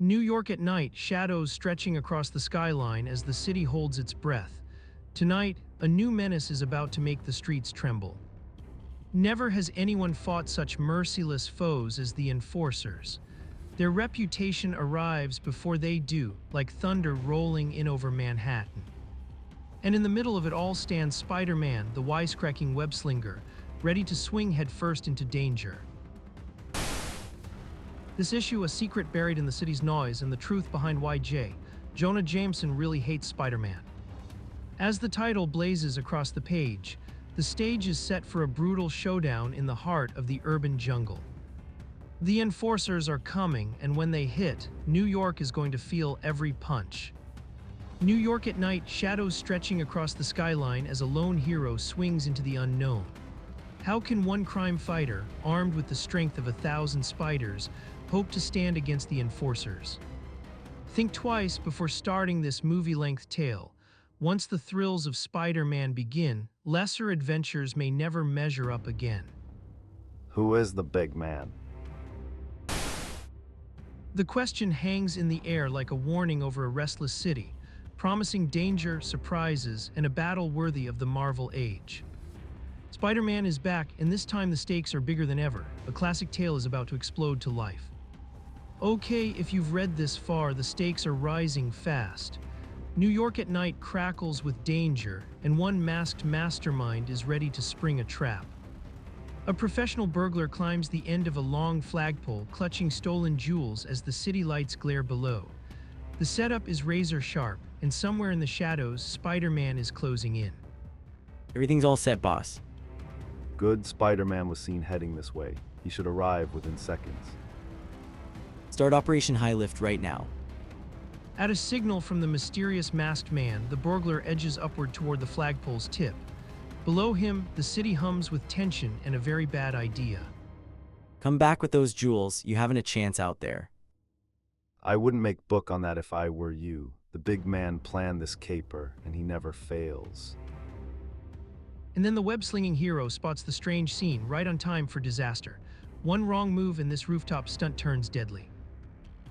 New York at night, shadows stretching across the skyline as the city holds its breath. Tonight, a new menace is about to make the streets tremble. Never has anyone fought such merciless foes as the Enforcers. Their reputation arrives before they do, like thunder rolling in over Manhattan. And in the middle of it all stands Spider-Man, the wisecracking web-slinger, ready to swing headfirst into danger. This issue, a secret buried in the city's noise and the truth behind why Jonah Jameson really hates Spider-Man. As the title blazes across the page, the stage is set for a brutal showdown in the heart of the urban jungle. The Enforcers are coming, and when they hit, New York is going to feel every punch. New York at night, shadows stretching across the skyline as a lone hero swings into the unknown. How can one crime fighter, armed with the strength of 1,000 spiders, hope to stand against the Enforcers? Think twice before starting this movie-length tale. Once the thrills of Spider-Man begin, lesser adventures may never measure up again. Who is the big man? The question hangs in the air like a warning over a restless city, promising danger, surprises, and a battle worthy of the Marvel age. Spider-Man is back, and this time the stakes are bigger than ever. A classic tale is about to explode to life. Okay, if you've read this far, the stakes are rising fast. New York at night crackles with danger, and one masked mastermind is ready to spring a trap. A professional burglar climbs the end of a long flagpole, clutching stolen jewels as the city lights glare below. The setup is razor sharp, and somewhere in the shadows, Spider-Man is closing in. Everything's all set, boss. Good. Spider-Man was seen heading this way. He should arrive within seconds. Start Operation High Lift right now. At a signal from the mysterious masked man, the burglar edges upward toward the flagpole's tip. Below him, the city hums with tension and a very bad idea. Come back with those jewels, you haven't a chance out there. I wouldn't make book on that if I were you. The big man planned this caper, and he never fails. And then the web-slinging hero spots the strange scene right on time for disaster. One wrong move and this rooftop stunt turns deadly.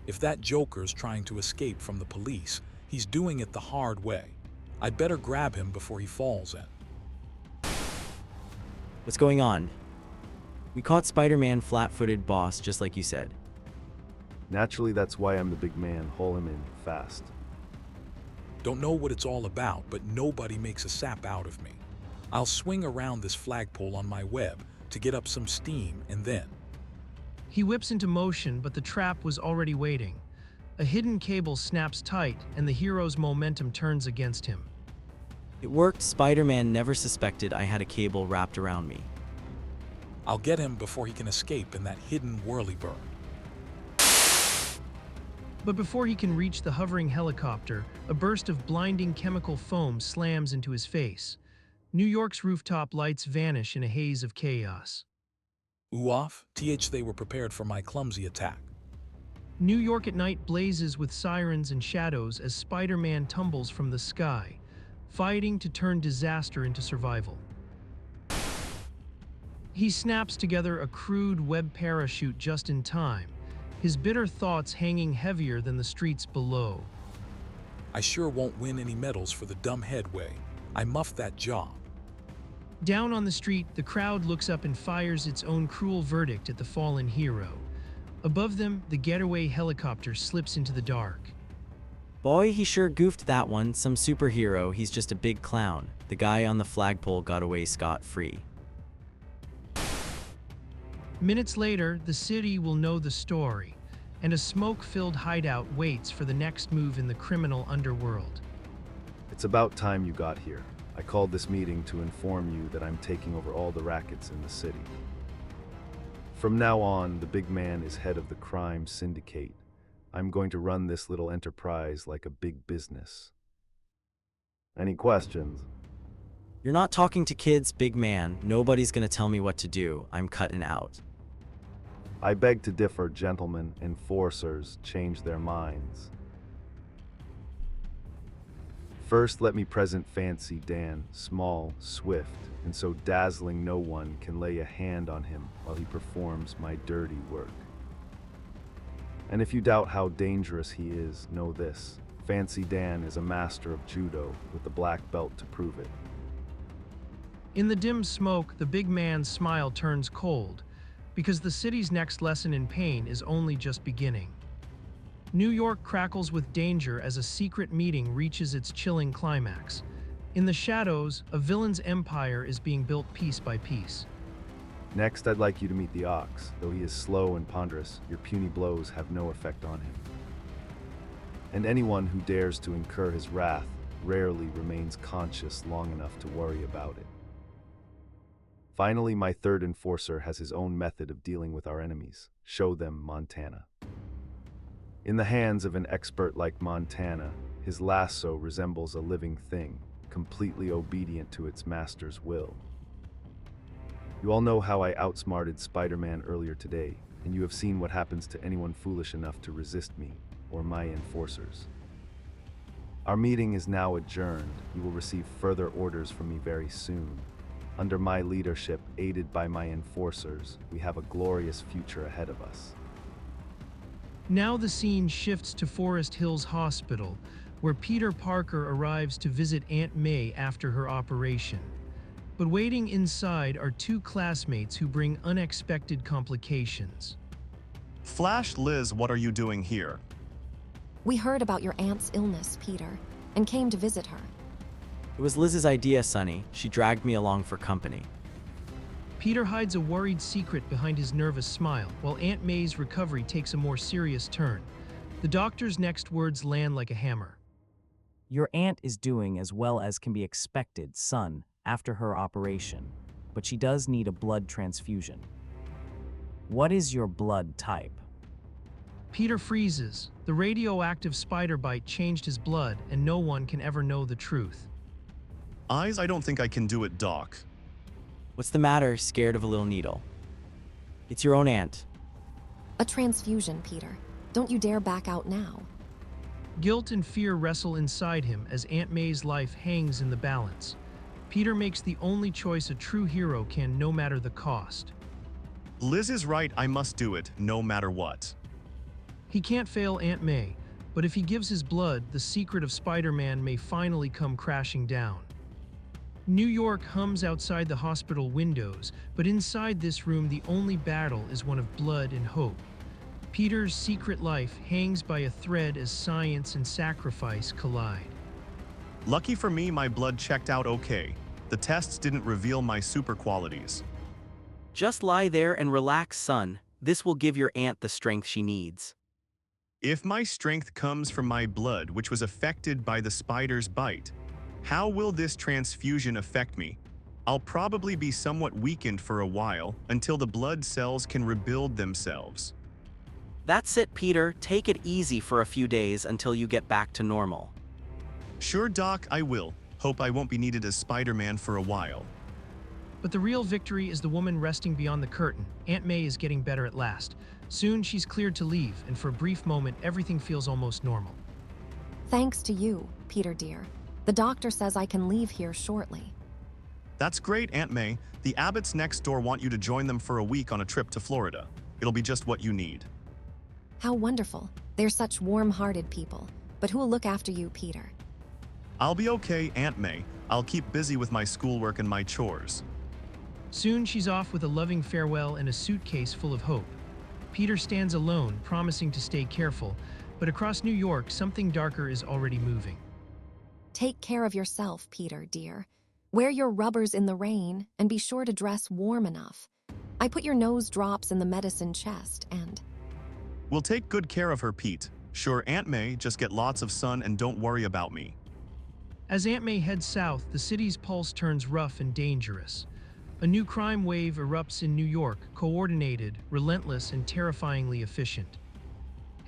If that Joker's trying to escape from the police, he's doing it the hard way. I'd better grab him before he falls in. What's going on? We caught Spider-Man flat-footed, boss, just like you said. Naturally, that's why I'm the big man. Haul him in fast. Don't know what it's all about, but nobody makes a sap out of me. I'll swing around this flagpole on my web to get up some steam, and then... He whips into motion, but the trap was already waiting. A hidden cable snaps tight, and the hero's momentum turns against him. It worked. Spider-Man never suspected I had a cable wrapped around me. I'll get him before he can escape in that hidden whirlybird. But before he can reach the hovering helicopter, a burst of blinding chemical foam slams into his face. New York's rooftop lights vanish in a haze of chaos. Oof, they were prepared for my clumsy attack. New York at night blazes with sirens and shadows as Spider-Man tumbles from the sky, fighting to turn disaster into survival. He snaps together a crude web parachute just in time, his bitter thoughts hanging heavier than the streets below. I sure won't win any medals for the dumb headway. I muffed that job. Down on the street, the crowd looks up and fires its own cruel verdict at the fallen hero. Above them, the getaway helicopter slips into the dark. Boy, he sure goofed that one. Some superhero, he's just a big clown. The guy on the flagpole got away scot-free. Minutes later, the city will know the story, and a smoke-filled hideout waits for the next move in the criminal underworld. It's about time you got here. I called this meeting to inform you that I'm taking over all the rackets in the city. From now on, the big man is head of the crime syndicate. I'm going to run this little enterprise like a big business. Any questions? You're not talking to kids, big man. Nobody's gonna tell me what to do. I'm cutting out. I beg to differ, gentlemen. Enforcers change their minds. First, let me present Fancy Dan, small, swift, and so dazzling no one can lay a hand on him while he performs my dirty work. And if you doubt how dangerous he is, know this. Fancy Dan is a master of judo with the black belt to prove it. In the dim smoke, the big man's smile turns cold, because the city's next lesson in pain is only just beginning. New York crackles with danger as a secret meeting reaches its chilling climax. In the shadows, a villain's empire is being built piece by piece. Next, I'd like you to meet the Ox. Though he is slow and ponderous, your puny blows have no effect on him. And anyone who dares to incur his wrath rarely remains conscious long enough to worry about it. Finally, my third enforcer has his own method of dealing with our enemies. Show them Montana. In the hands of an expert like Montana, his lasso resembles a living thing, completely obedient to its master's will. You all know how I outsmarted Spider-Man earlier today, and you have seen what happens to anyone foolish enough to resist me, or my enforcers. Our meeting is now adjourned. You will receive further orders from me very soon. Under my leadership, aided by my enforcers, we have a glorious future ahead of us. Now the scene shifts to Forest Hills Hospital, where Peter Parker arrives to visit Aunt May after her operation. But waiting inside are two classmates who bring unexpected complications. Flash, Liz, what are you doing here? We heard about your aunt's illness, Peter, and came to visit her. It was Liz's idea, Sonny. She dragged me along for company. Peter hides a worried secret behind his nervous smile, while Aunt May's recovery takes a more serious turn. The doctor's next words land like a hammer. Your aunt is doing as well as can be expected, son, after her operation, but she does need a blood transfusion. What is your blood type? Peter freezes. The radioactive spider bite changed his blood, and no one can ever know the truth. Eyes, I don't think I can do it, Doc. What's the matter, scared of a little needle? It's your own aunt. A transfusion, Peter. Don't you dare back out now. Guilt and fear wrestle inside him as Aunt May's life hangs in the balance. Peter makes the only choice a true hero can, no matter the cost. Liz is right, I must do it, no matter what. He can't fail Aunt May, but if he gives his blood, the secret of Spider-Man may finally come crashing down. New York hums outside the hospital windows, but inside this room the only battle is one of blood and hope. Peter's secret life hangs by a thread as science and sacrifice collide. Lucky for me, my blood checked out okay. The tests didn't reveal my super qualities. Just lie there and relax, son. This will give your aunt the strength she needs. If my strength comes from my blood, which was affected by the spider's bite, how will this transfusion affect me? I'll probably be somewhat weakened for a while until the blood cells can rebuild themselves. That's it, Peter. Take it easy for a few days until you get back to normal. Sure, Doc, I will. Hope I won't be needed as Spider-Man for a while. But the real victory is the woman resting beyond the curtain. Aunt May is getting better at last. Soon she's cleared to leave, and for a brief moment everything feels almost normal. Thanks to you, Peter dear. The doctor says I can leave here shortly. That's great, Aunt May. The Abbotts next door want you to join them for a week on a trip to Florida. It'll be just what you need. How wonderful. They're such warm-hearted people. But who'll look after you, Peter? I'll be okay, Aunt May. I'll keep busy with my schoolwork and my chores. Soon she's off with a loving farewell and a suitcase full of hope. Peter stands alone, promising to stay careful, but across New York, something darker is already moving. Take care of yourself, Peter, dear. Wear your rubbers in the rain, and be sure to dress warm enough. I put your nose drops in the medicine chest, and... We'll take good care of her, Pete. Sure, Aunt May, just get lots of sun and don't worry about me. As Aunt May heads south, the city's pulse turns rough and dangerous. A new crime wave erupts in New York, coordinated, relentless, and terrifyingly efficient.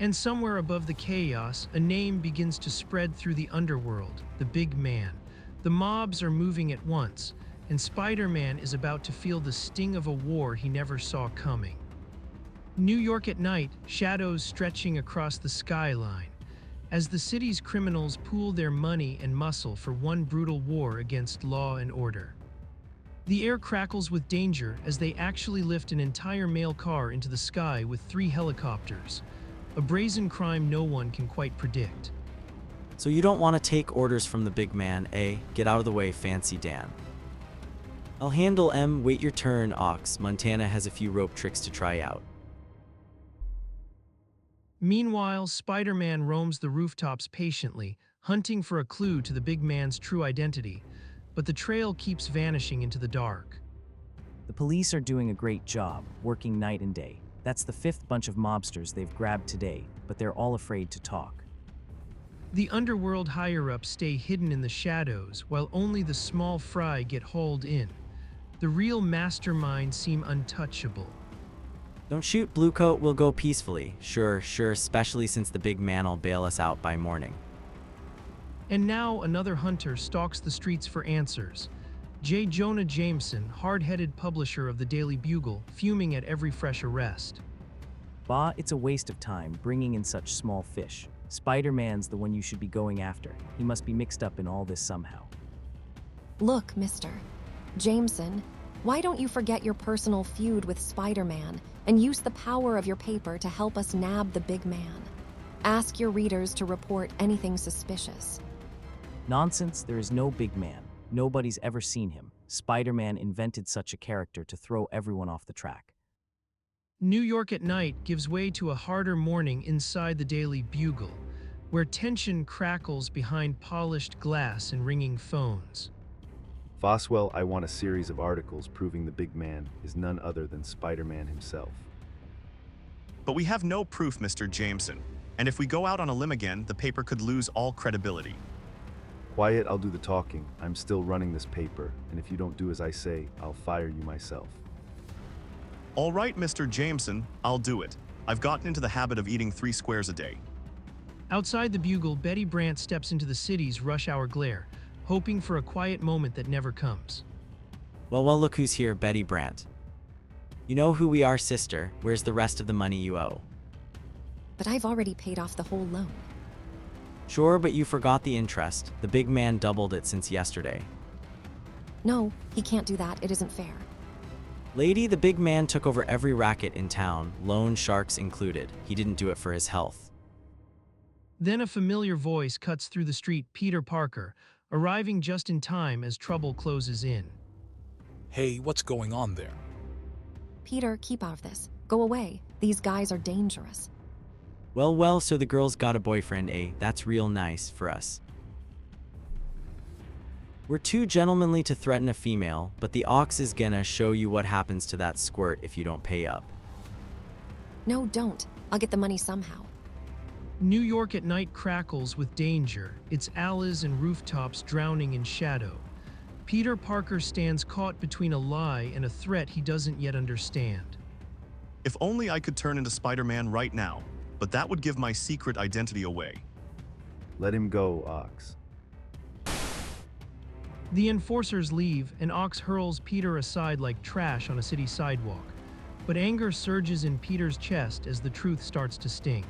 And somewhere above the chaos, a name begins to spread through the underworld, the Big Man. The mobs are moving at once, and Spider-Man is about to feel the sting of a war he never saw coming. New York at night, shadows stretching across the skyline, as the city's criminals pool their money and muscle for one brutal war against law and order. The air crackles with danger as they actually lift an entire mail car into the sky with 3 helicopters. a brazen crime no one can quite predict. So you don't want to take orders from the big man, eh? Get out of the way, Fancy Dan. I'll handle M. Wait your turn, Ox. Montana has a few rope tricks to try out. Meanwhile, Spider-Man roams the rooftops patiently, hunting for a clue to the big man's true identity, but the trail keeps vanishing into the dark. The police are doing a great job, working night and day. That's the 5th bunch of mobsters they've grabbed today, but they're all afraid to talk. The underworld higher-ups stay hidden in the shadows, while only the small fry get hauled in. The real masterminds seem untouchable. Don't shoot, Bluecoat, we'll go peacefully. Sure, especially since the big man'll bail us out by morning. And now another hunter stalks the streets for answers. J. Jonah Jameson, hard-headed publisher of the Daily Bugle, fuming at every fresh arrest. Bah, it's a waste of time bringing in such small fish. Spider-Man's the one you should be going after. He must be mixed up in all this somehow. Look, Mr. Jameson, why don't you forget your personal feud with Spider-Man and use the power of your paper to help us nab the big man? Ask your readers to report anything suspicious. Nonsense, there is no big man. Nobody's ever seen him. Spider-Man invented such a character to throw everyone off the track. New York at night gives way to a harder morning inside the Daily Bugle, where tension crackles behind polished glass and ringing phones. Foswell, I want a series of articles proving the big man is none other than Spider-Man himself. But we have no proof, Mr. Jameson. And if we go out on a limb again, the paper could lose all credibility. Quiet, I'll do the talking. I'm still running this paper, and if you don't do as I say, I'll fire you myself. All right, Mr. Jameson, I'll do it. I've gotten into the habit of eating 3 squares a day. Outside the Bugle, Betty Brant steps into the city's rush-hour glare, hoping for a quiet moment that never comes. Well, look who's here, Betty Brant. You know who we are, sister. Where's the rest of the money you owe? But I've already paid off the whole loan. Sure, but you forgot the interest. The big man doubled it since yesterday. No, he can't do that. It isn't fair. Lady, the big man took over every racket in town, loan sharks included. He didn't do it for his health. Then a familiar voice cuts through the street, Peter Parker, arriving just in time as trouble closes in. Hey, what's going on there? Peter, keep out of this. Go away. These guys are dangerous. Well, so the girl's got a boyfriend, eh? That's real nice for us. We're too gentlemanly to threaten a female, but the Ox is gonna show you what happens to that squirt if you don't pay up. No, don't. I'll get the money somehow. New York at night crackles with danger, its alleys and rooftops drowning in shadow. Peter Parker stands caught between a lie and a threat he doesn't yet understand. If only I could turn into Spider-Man right now, but that would give my secret identity away. Let him go, Ox. The enforcers leave, and Ox hurls Peter aside like trash on a city sidewalk. But anger surges in Peter's chest as the truth starts to sting.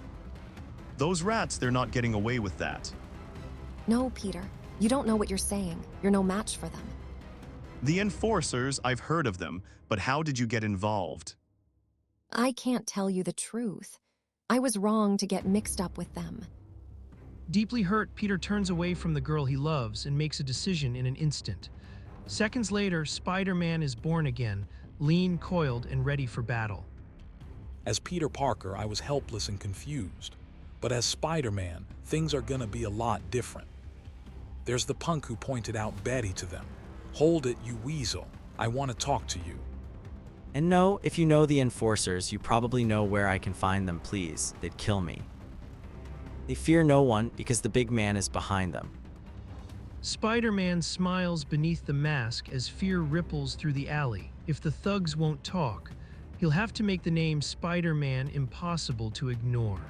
Those rats, they're not getting away with that. No, Peter. You don't know what you're saying. You're no match for them. The enforcers, I've heard of them, but how did you get involved? I can't tell you the truth. I was wrong to get mixed up with them. Deeply hurt, Peter turns away from the girl he loves and makes a decision in an instant. Seconds later, Spider-Man is born again, lean, coiled, and ready for battle. As Peter Parker, I was helpless and confused. But as Spider-Man, things are gonna be a lot different. There's the punk who pointed out Betty to them. Hold it, you weasel. I want to talk to you. And no, if you know the enforcers, you probably know where I can find them, please. They'd kill me. They fear no one because the big man is behind them. Spider-Man smiles beneath the mask as fear ripples through the alley. If the thugs won't talk, he'll have to make the name Spider-Man impossible to ignore.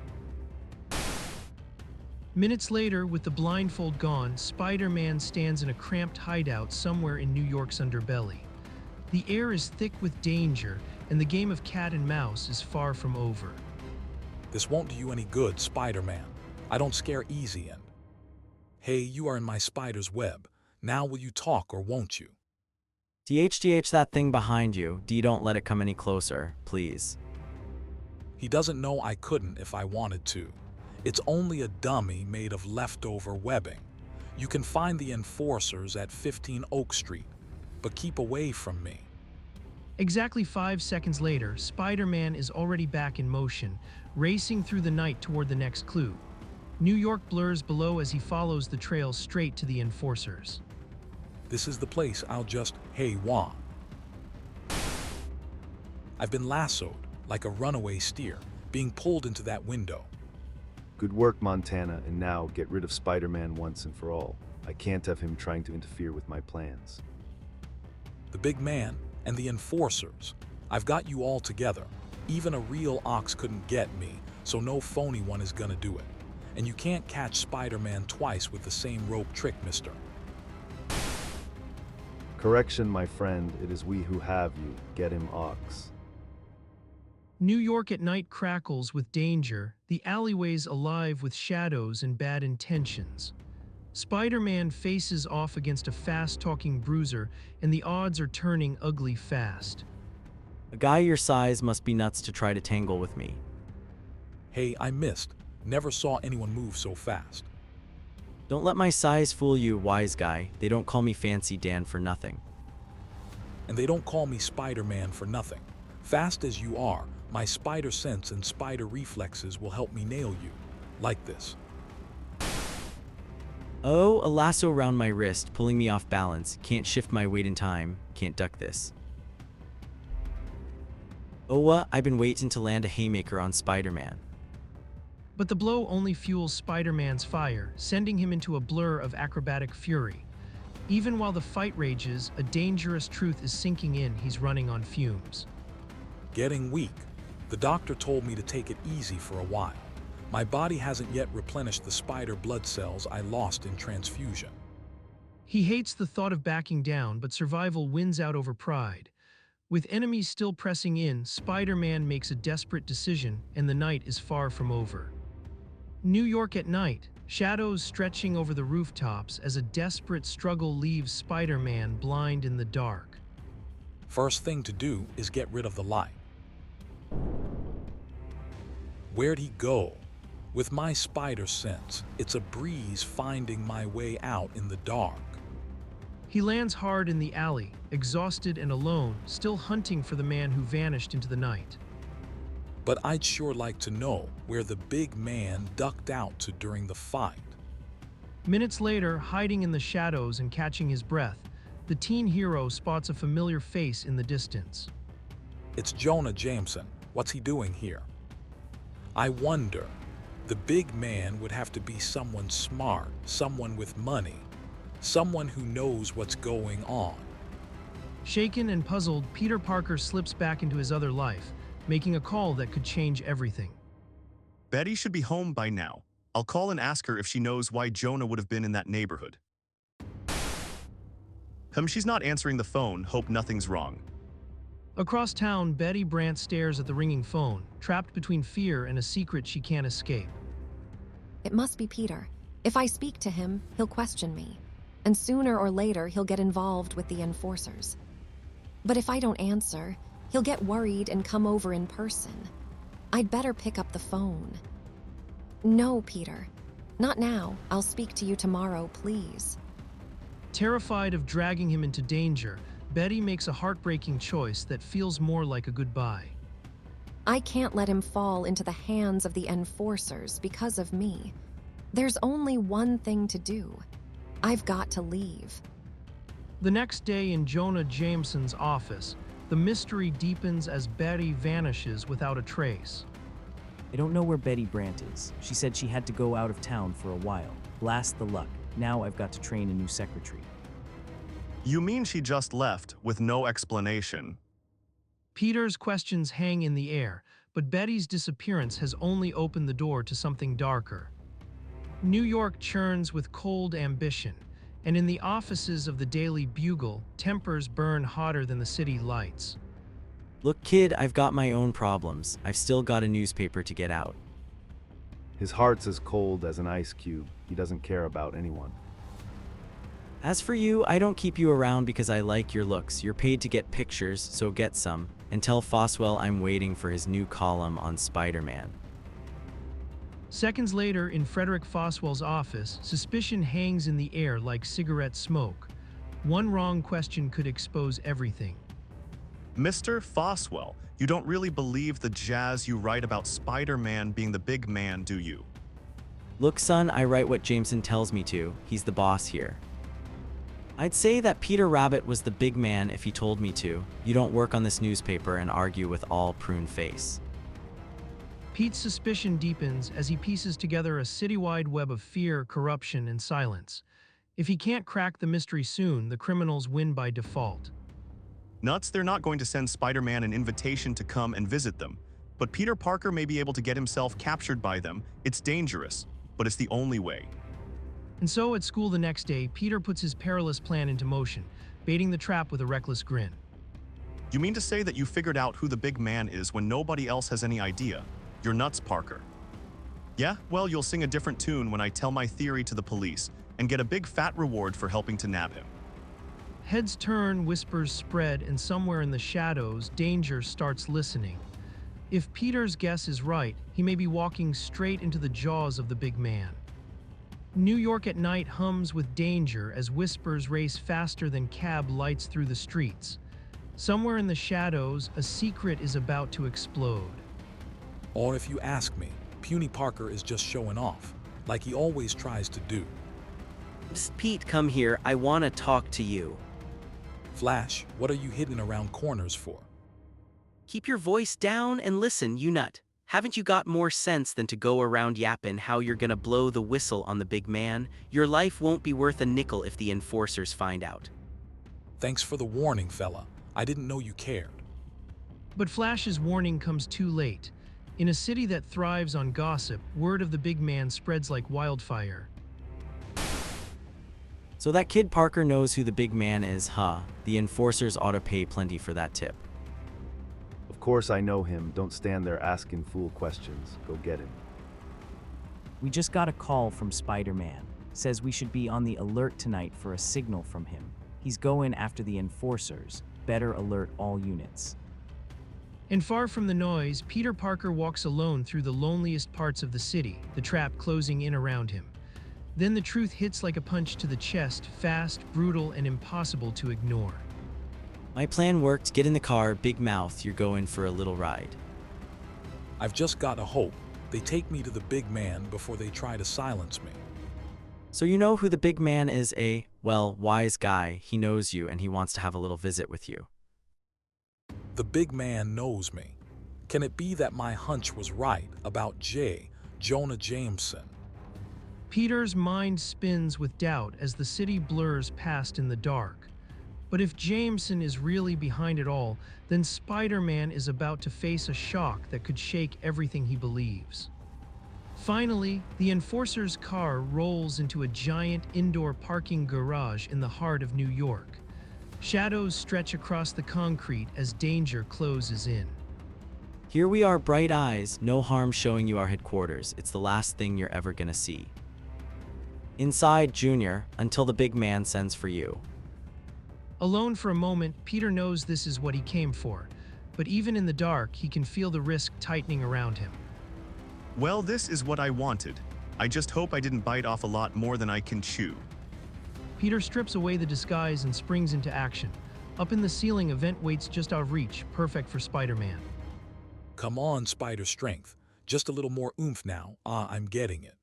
Minutes later, with the blindfold gone, Spider-Man stands in a cramped hideout somewhere in New York's underbelly. The air is thick with danger, and the game of cat and mouse is far from over. This won't do you any good, Spider-Man. I don't scare easy and... Hey, you are in my spider's web. Now will you talk or won't you? DHDH that thing behind you. D, don't let it come any closer, please. He doesn't know I couldn't if I wanted to. It's only a dummy made of leftover webbing. You can find the enforcers at 15 Oak Street, but keep away from me. Exactly 5 seconds later, Spider-Man is already back in motion, racing through the night toward the next clue. New York blurs below as he follows the trail straight to the enforcers. This is the place I'll just, hey, wah. I've been lassoed, like a runaway steer, being pulled into that window. Good work, Montana, and now get rid of Spider-Man once and for all. I can't have him trying to interfere with my plans. The big man and the enforcers. I've got you all together. Even a real ox couldn't get me, so no phony one is gonna do it. And you can't catch Spider-Man twice with the same rope trick, mister. Correction, my friend, it is we who have you. Get him, Ox. New York at night crackles with danger, the alleyways alive with shadows and bad intentions. Spider-Man faces off against a fast-talking bruiser, and the odds are turning ugly fast. A guy your size must be nuts to try to tangle with me. Hey, I missed. Never saw anyone move so fast. Don't let my size fool you, wise guy. They don't call me Fancy Dan for nothing. And they don't call me Spider-Man for nothing. Fast as you are, my spider sense and spider reflexes will help me nail you. Like this. Oh, a lasso round my wrist, pulling me off balance. Can't shift my weight in time. Can't duck this. Oh, I've been waiting to land a haymaker on Spider-Man. But the blow only fuels Spider-Man's fire, sending him into a blur of acrobatic fury. Even while the fight rages, a dangerous truth is sinking in. He's running on fumes. Getting weak. The doctor told me to take it easy for a while. My body hasn't yet replenished the spider blood cells I lost in transfusion. He hates the thought of backing down, but survival wins out over pride. With enemies still pressing in, Spider-Man makes a desperate decision, and the night is far from over. New York at night, shadows stretching over the rooftops as a desperate struggle leaves Spider-Man blind in the dark. First thing to do is get rid of the light. Where'd he go? With my spider sense, it's a breeze finding my way out in the dark. He lands hard in the alley, exhausted and alone, still hunting for the man who vanished into the night. But I'd sure like to know where the big man ducked out to during the fight. Minutes later, hiding in the shadows and catching his breath, the teen hero spots a familiar face in the distance. It's Jonah Jameson. What's he doing here? I wonder. The big man would have to be someone smart, someone with money, someone who knows what's going on. Shaken and puzzled, Peter Parker slips back into his other life, making a call that could change everything. Betty should be home by now. I'll call and ask her if she knows why Jonah would have been in that neighborhood. She's not answering the phone. Hope nothing's wrong. Across town, Betty Brant stares at the ringing phone, trapped between fear and a secret she can't escape. It must be Peter. If I speak to him, he'll question me. And sooner or later, he'll get involved with the enforcers. But if I don't answer, he'll get worried and come over in person. I'd better pick up the phone. No, Peter. Not now. I'll speak to you tomorrow, please. Terrified of dragging him into danger, Betty makes a heartbreaking choice that feels more like a goodbye. I can't let him fall into the hands of the enforcers because of me. There's only one thing to do. I've got to leave. The next day in Jonah Jameson's office, the mystery deepens as Betty vanishes without a trace. I don't know where Betty Brant is. She said she had to go out of town for a while. Blast the luck. Now I've got to train a new secretary. You mean she just left with no explanation? Peter's questions hang in the air, but Betty's disappearance has only opened the door to something darker. New York churns with cold ambition, and in the offices of the Daily Bugle, tempers burn hotter than the city lights. Look, kid, I've got my own problems. I've still got a newspaper to get out. His heart's as cold as an ice cube. He doesn't care about anyone. As for you, I don't keep you around because I like your looks. You're paid to get pictures, so get some. and tell Foswell I'm waiting for his new column on Spider-Man. Seconds later, in Frederick Foswell's office, suspicion hangs in the air like cigarette smoke. One wrong question could expose everything. Mr. Foswell, you don't really believe the jazz you write about Spider-Man being the big man, do you? Look, son, I write what Jameson tells me to. He's the boss here. I'd say that Peter Rabbit was the big man if he told me to. You don't work on this newspaper and argue with all prune face. Pete's suspicion deepens as he pieces together a citywide web of fear, corruption, and silence. If he can't crack the mystery soon, the criminals win by default. Nuts, they're not going to send Spider-Man an invitation to come and visit them. But Peter Parker may be able to get himself captured by them. It's dangerous, but it's the only way. And so, at school the next day, Peter puts his perilous plan into motion, baiting the trap with a reckless grin. You mean to say that you figured out who the big man is when nobody else has any idea? You're nuts, Parker. Yeah, well, you'll sing a different tune when I tell my theory to the police and get a big fat reward for helping to nab him. Heads turn, whispers spread, and somewhere in the shadows, Danger starts listening. If Peter's guess is right, he may be walking straight into the jaws of the big man. New York at night hums with danger as whispers race faster than cab lights through the streets. Somewhere in the shadows, a secret is about to explode. Or if you ask me, Puny Parker is just showing off, like he always tries to do. Psst, Pete, come here. I want to talk to you. Flash, what are you hidden around corners for? Keep your voice down and listen, you nut. Haven't you got more sense than to go around yapping how you're gonna blow the whistle on the big man? Your life won't be worth a nickel if the enforcers find out. Thanks for the warning, fella. I didn't know you cared. But Flash's warning comes too late. In a city that thrives on gossip, word of the big man spreads like wildfire. So that kid Parker knows who the big man is, huh? The enforcers ought to pay plenty for that tip. Of course I know him. Don't stand there asking fool questions. Go get him. We just got a call from Spider-Man. Says we should be on the alert tonight for a signal from him. He's going after the enforcers. Better alert all units. And far from the noise, Peter Parker walks alone through the loneliest parts of the city, the trap closing in around him. Then the truth hits like a punch to the chest, fast, brutal, and impossible to ignore. My plan worked. Get in the car, big mouth, you're going for a little ride. I've just got to hope they take me to the big man before they try to silence me. So you know who the big man is, well, wise guy. He knows you and he wants to have a little visit with you. The big man knows me. Can it be that my hunch was right about Jonah Jameson? Peter's mind spins with doubt as the city blurs past in the dark. But if Jameson is really behind it all, then Spider-Man is about to face a shock that could shake everything he believes. Finally, the enforcer's car rolls into a giant indoor parking garage in the heart of New York. Shadows stretch across the concrete as danger closes in. Here we are, bright eyes, no harm showing you our headquarters. It's the last thing you're ever gonna see. Inside, Junior, until the big man sends for you. Alone for a moment, Peter knows this is what he came for, but even in the dark, he can feel the risk tightening around him. Well, this is what I wanted. I just hope I didn't bite off a lot more than I can chew. Peter strips away the disguise and springs into action. Up in the ceiling, a vent waits just out of reach, perfect for Spider-Man. Come on, Spider Strength. Just a little more oomph now. I'm getting it.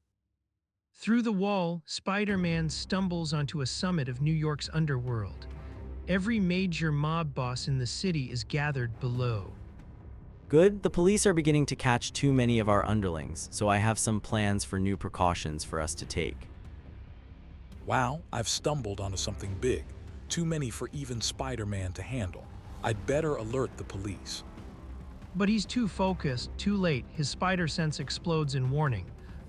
Through the wall, Spider-Man stumbles onto a summit of New York's underworld. Every major mob boss in the city is gathered below. Good, the police are beginning to catch too many of our underlings, so I have some plans for new precautions for us to take. Wow, I've stumbled onto something big. Too many for even Spider-Man to handle. I'd better alert the police. But he's too focused, too late. His spider sense explodes in warning.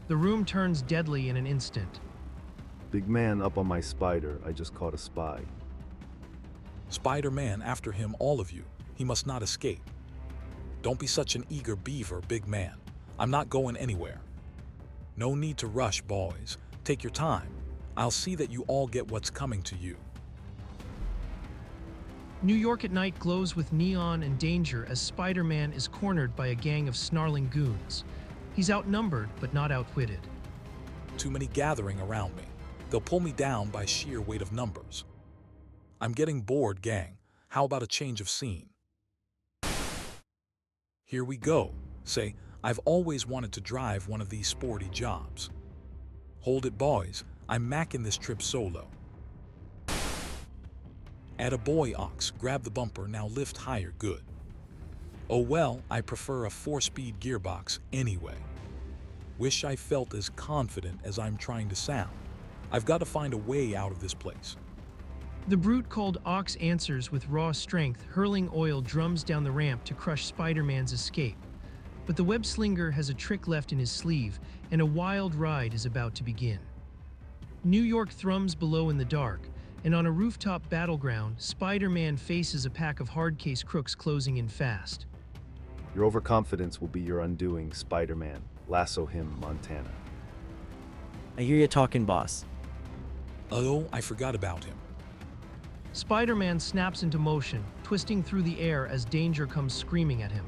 The room turns deadly in an instant. Big man up on my spider. I just caught a spy. Spider-Man after him, all of you. He must not escape. Don't be such an eager beaver, big man. I'm not going anywhere. No need to rush, boys. Take your time. I'll see that you all get what's coming to you. New York at night glows with neon and danger as Spider-Man is cornered by a gang of snarling goons. He's outnumbered, but not outwitted. Too many gathering around me. They'll pull me down by sheer weight of numbers. I'm getting bored, gang. How about a change of scene? Here we go. Say, I've always wanted to drive one of these sporty jobs. Hold it, boys. I'm macking this trip solo. Attaboy, Ox. Grab the bumper, now lift higher, good. Oh well, I prefer a 4-speed gearbox anyway. Wish I felt as confident as I'm trying to sound. I've got to find a way out of this place. The brute called Ox answers with raw strength, hurling oil drums down the ramp to crush Spider-Man's escape. But the web-slinger has a trick left in his sleeve, and a wild ride is about to begin. New York thrums below in the dark, and on a rooftop battleground, Spider-Man faces a pack of hard-case crooks closing in fast. Your overconfidence will be your undoing, Spider-Man. Lasso him, Montana. I hear you talking, boss. Oh, I forgot about him. Spider-Man snaps into motion, twisting through the air as danger comes screaming at him.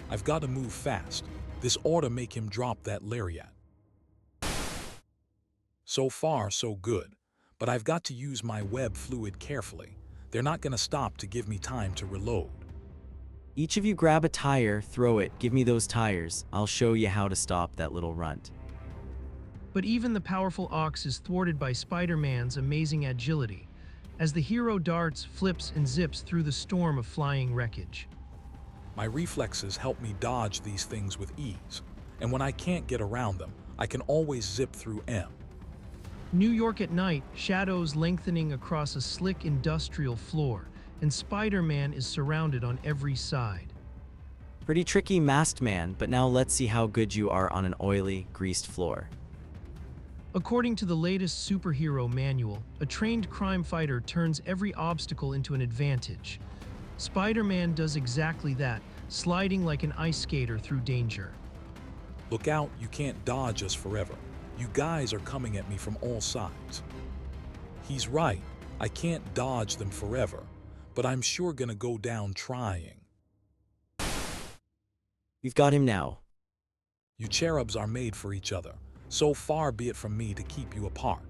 I've got to move fast. This ought to make him drop that lariat. So far, so good. But I've got to use my web fluid carefully. They're not going to stop to give me time to reload. Each of you grab a tire, throw it, give me those tires. I'll show you how to stop that little runt. But even the powerful Ox is thwarted by Spider-Man's amazing agility, as the hero darts, flips, and zips through the storm of flying wreckage. My reflexes help me dodge these things with ease, and when I can't get around them, I can always zip through M. New York at night, shadows lengthening across a slick industrial floor, and Spider-Man is surrounded on every side. Pretty tricky, masked man, but now let's see how good you are on an oily, greased floor. According to the latest superhero manual, a trained crime fighter turns every obstacle into an advantage. Spider-Man does exactly that, sliding like an ice skater through danger. Look out, you can't dodge us forever. You guys are coming at me from all sides. He's right, I can't dodge them forever, but I'm sure gonna go down trying. We've got him now. You cherubs are made for each other. So far be it from me to keep you apart.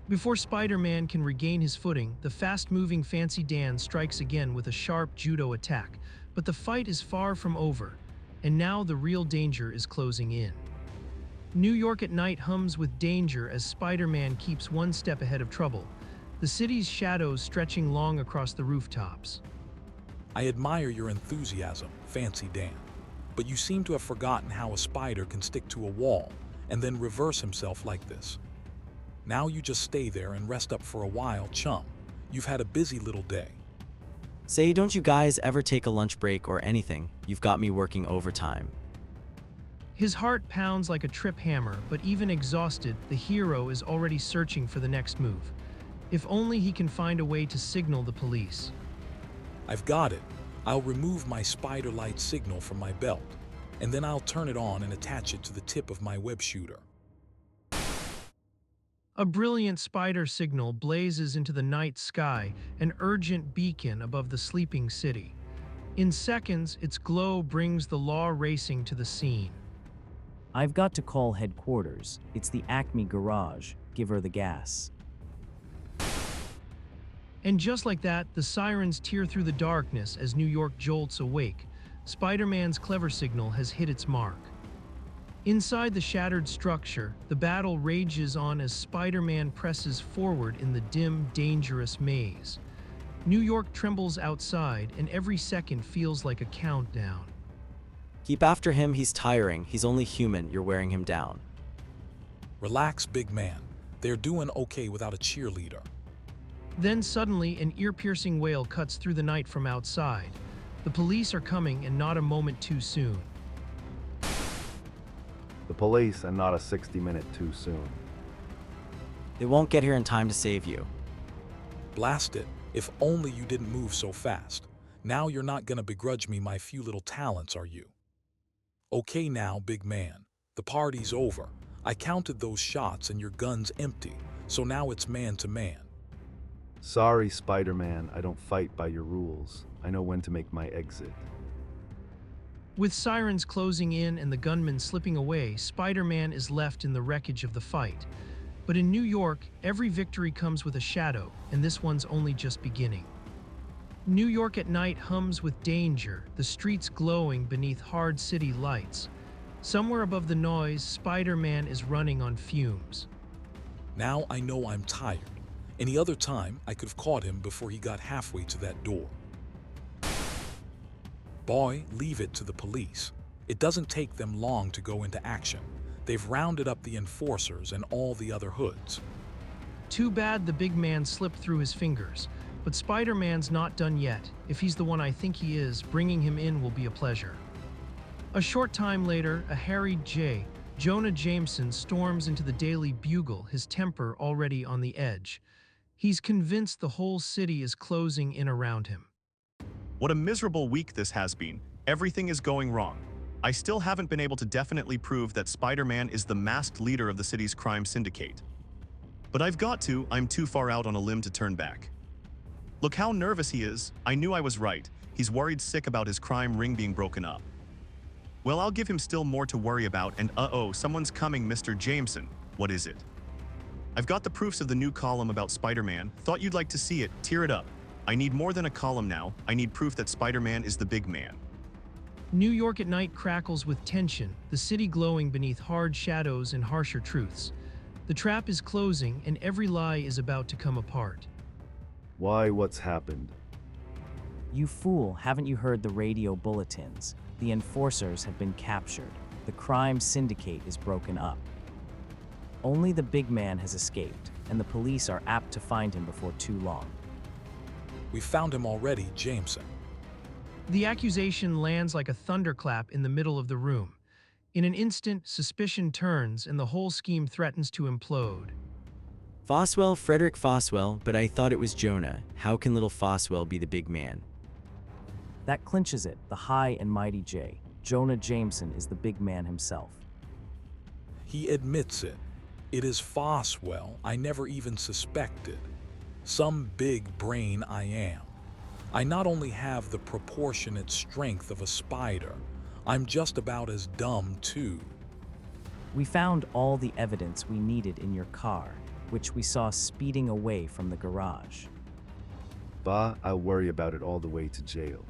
Before Spider-Man can regain his footing, the fast-moving Fancy Dan strikes again with a sharp judo attack, but the fight is far from over, and now the real danger is closing in. New York at night hums with danger as Spider-Man keeps one step ahead of trouble, the city's shadows stretching long across the rooftops. I admire your enthusiasm, Fancy Dan, but you seem to have forgotten how a spider can stick to a wall and then reverse himself like this. Now you just stay there and rest up for a while, chum. You've had a busy little day. Say, don't you guys ever take a lunch break or anything? You've got me working overtime. His heart pounds like a trip hammer, but even exhausted, the hero is already searching for the next move. If only he can find a way to signal the police. I've got it. I'll remove my spider light signal from my belt, and then I'll turn it on and attach it to the tip of my web shooter. A brilliant spider signal blazes into the night sky, an urgent beacon above the sleeping city. In seconds, its glow brings the law racing to the scene. I've got to call headquarters. It's the Acme garage. Give her the gas. And just like that, the sirens tear through the darkness as New York jolts awake. Spider-Man's clever signal has hit its mark. Inside the shattered structure, the battle rages on as Spider-Man presses forward in the dim, dangerous maze. New York trembles outside, and every second feels like a countdown. Keep after him, he's tiring. He's only human, you're wearing him down. Relax, big man. They're doing okay without a cheerleader. Then suddenly, an ear-piercing wail cuts through the night from outside. The police are coming, and not a moment too soon. The police, and not a 60-minute too soon. They won't get here in time to save you. Blast it. If only you didn't move so fast. Now you're not gonna begrudge me my few little talents, are you? Okay now, big man. The party's over. I counted those shots and your gun's empty, so now it's man to man. Sorry, Spider-Man, I don't fight by your rules. I know when to make my exit. With sirens closing in and the gunman slipping away, Spider-Man is left in the wreckage of the fight. But in New York, every victory comes with a shadow, and this one's only just beginning. New York at night hums with danger, the streets glowing beneath hard city lights. Somewhere above the noise, Spider-Man is running on fumes. Now I know I'm tired. Any other time, I could have caught him before he got halfway to that door. Boy, leave it to the police. It doesn't take them long to go into action. They've rounded up the enforcers and all the other hoods. Too bad the big man slipped through his fingers. But Spider-Man's not done yet. If he's the one I think he is, bringing him in will be a pleasure. A short time later, a harried Jonah Jameson, storms into the Daily Bugle, his temper already on the edge. He's convinced the whole city is closing in around him. What a miserable week this has been. Everything is going wrong. I still haven't been able to definitely prove that Spider-Man is the masked leader of the city's crime syndicate. But I'm too far out on a limb to turn back. Look how nervous he is. I knew I was right. He's worried sick about his crime ring being broken up. Well, I'll give him still more to worry about, and someone's coming, Mr. Jameson. What is it? I've got the proofs of the new column about Spider-Man. Thought you'd like to see it. Tear it up. I need more than a column now. I need proof that Spider-Man is the big man. New York at night crackles with tension, the city glowing beneath hard shadows and harsher truths. The trap is closing, and every lie is about to come apart. Why, what's happened? You fool, haven't you heard the radio bulletins? The enforcers have been captured. The crime syndicate is broken up. Only the big man has escaped, and the police are apt to find him before too long. We found him already, Jameson. The accusation lands like a thunderclap in the middle of the room. In an instant, suspicion turns, and the whole scheme threatens to implode. Foswell, Frederick Foswell, but I thought it was Jonah. How can little Foswell be the big man? That clinches it, the high and mighty J. Jonah Jameson is the big man himself. He admits it. It is Foswell I never even suspected. Some big brain I am. I not only have the proportionate strength of a spider, I'm just about as dumb too. We found all the evidence we needed in your car, which we saw speeding away from the garage. Bah, I'll worry about it all the way to jail.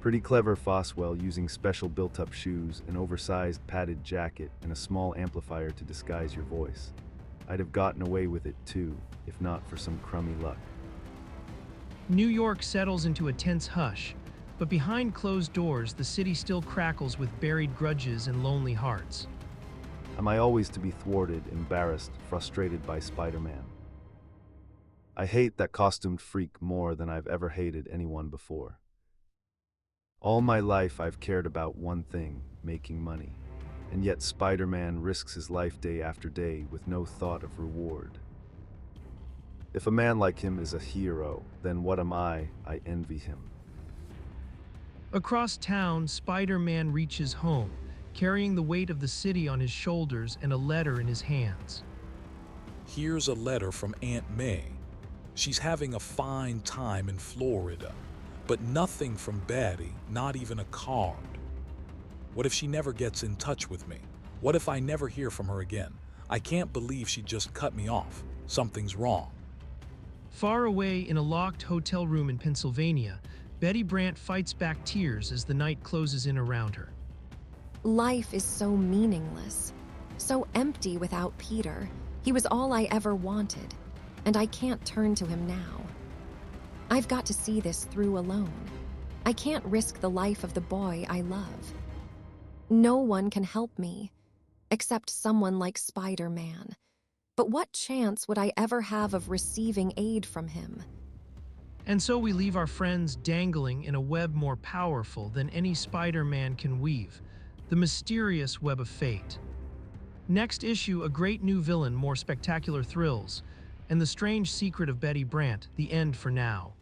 Pretty clever, Foswell, using special built-up shoes, an oversized padded jacket, and a small amplifier to disguise your voice. I'd have gotten away with it too, if not for some crummy luck. New York settles into a tense hush, but behind closed doors, the city still crackles with buried grudges and lonely hearts. Am I always to be thwarted, embarrassed, frustrated by Spider-Man? I hate that costumed freak more than I've ever hated anyone before. All my life I've cared about one thing, making money. And yet Spider-Man risks his life day after day with no thought of reward. If a man like him is a hero, then what am I? I envy him. Across town, Spider-Man reaches home, carrying the weight of the city on his shoulders and a letter in his hands. Here's a letter from Aunt May. She's having a fine time in Florida, but nothing from Betty, not even a card. What if she never gets in touch with me? What if I never hear from her again? I can't believe she just cut me off. Something's wrong. Far away in a locked hotel room in Pennsylvania, Betty Brant fights back tears as the night closes in around her. Life is so meaningless, so empty without Peter. He was all I ever wanted, and I can't turn to him now. I've got to see this through alone. I can't risk the life of the boy I love. No one can help me, except someone like Spider-Man. But what chance would I ever have of receiving aid from him? And so we leave our friends dangling in a web more powerful than any Spider-Man can weave, the mysterious web of fate. Next issue, a great new villain, more spectacular thrills, and the strange secret of Betty Brant, the end for now.